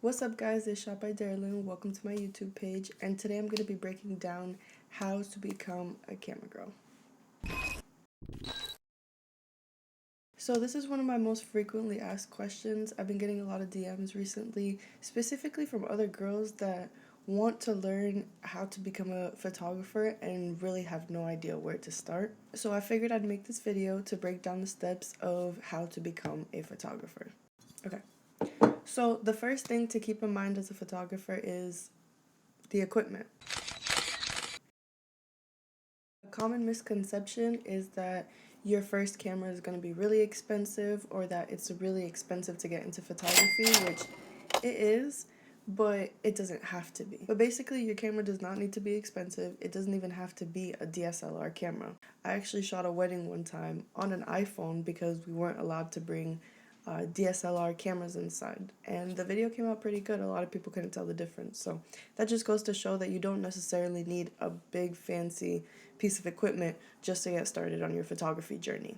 What's up guys, it's Shot by Darylyn. Welcome to my YouTube page, and today I'm going to be breaking down how to become a camera girl. So this is one of my most frequently asked questions. I've been getting a lot of DMs recently, specifically from other girls that want to learn how to become a photographer and really have no idea where to start. So I figured I'd make this video to break down the steps of how to become a photographer. Okay. So the first thing to keep in mind as a photographer is the equipment. A common misconception is that your first camera is going to be really expensive, or that it's really expensive to get into photography, which it is, but it doesn't have to be. But basically, your camera does not need to be expensive. It doesn't even have to be a DSLR camera. I actually shot a wedding one time on an iPhone because we weren't allowed to bring DSLR cameras inside, and the video came out pretty good. A lot of people couldn't tell the difference, so that just goes to show that you don't necessarily need a big fancy piece of equipment just to get started on your photography journey.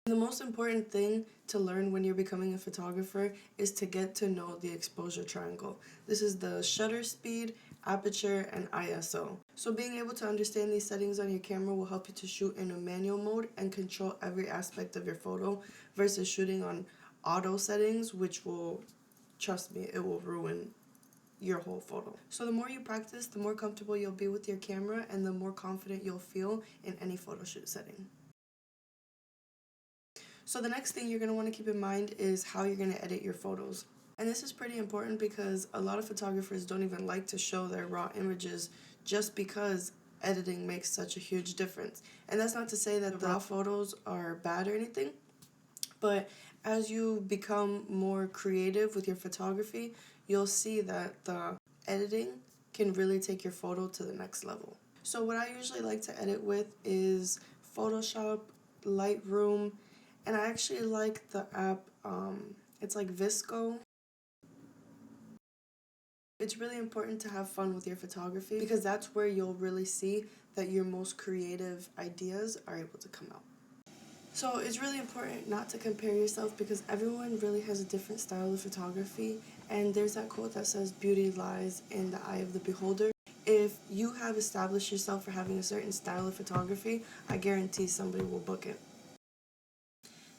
The most important thing to learn when you're becoming a photographer is to get to know the exposure triangle. This is the shutter speed, aperture, and ISO. So being able to understand these settings on your camera will help you to shoot in a manual mode and control every aspect of your photo versus shooting on auto settings, which will, trust me, it will ruin your whole photo. So the more you practice, the more comfortable you'll be with your camera and the more confident you'll feel in any photo shoot setting. So the next thing you're going to want to keep in mind is how you're going to edit your photos. And this is pretty important because a lot of photographers don't even like to show their raw images just because editing makes such a huge difference. And that's not to say that the raw photos are bad or anything, but as you become more creative with your photography, you'll see that the editing can really take your photo to the next level. So what I usually like to edit with is Photoshop, Lightroom, and I actually like the app, it's like VSCO. It's really important to have fun with your photography because that's where you'll really see that your most creative ideas are able to come out. So it's really important not to compare yourself because everyone really has a different style of photography, and there's that quote that says beauty lies in the eye of the beholder. If you have established yourself for having a certain style of photography, I guarantee somebody will book it.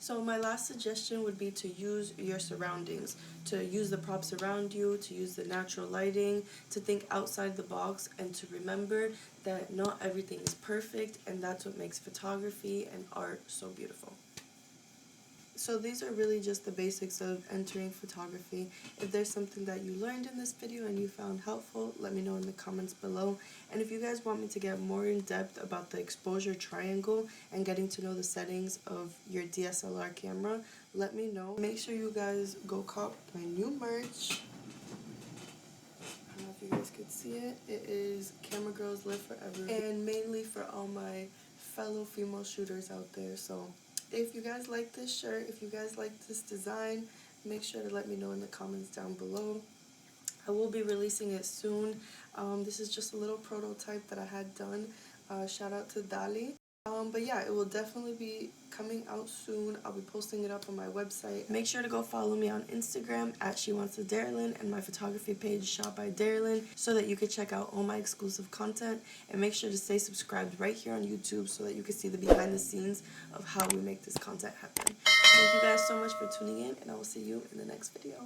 So my last suggestion would be to use your surroundings, to use the props around you, to use the natural lighting, to think outside the box, and to remember that not everything is perfect, and that's what makes photography and art so beautiful. So these are really just the basics of entering photography. If there's something that you learned in this video and you found helpful, let me know in the comments below. And if you guys want me to get more in depth about the exposure triangle and getting to know the settings of your DSLR camera, let me know. Make sure you guys go cop my new merch. I don't know if you guys could see it. It is Camera Girls Live Forever, and mainly for all my fellow female shooters out there. So if you guys like this shirt, if you guys like this design, make sure to let me know in the comments down below. I will be releasing it soon. This is just a little prototype that I had done. Shout out to Dali. But yeah, it will definitely be coming out soon. I'll be posting it up on my website. Make sure to go follow me on Instagram at SheWantsToDarylyn and my photography page Shot by Darylyn so that you can check out all my exclusive content, and make sure to stay subscribed right here on YouTube so that you can see the behind the scenes of how we make this content happen. Thank you guys so much for tuning in, and I will see you in the next video.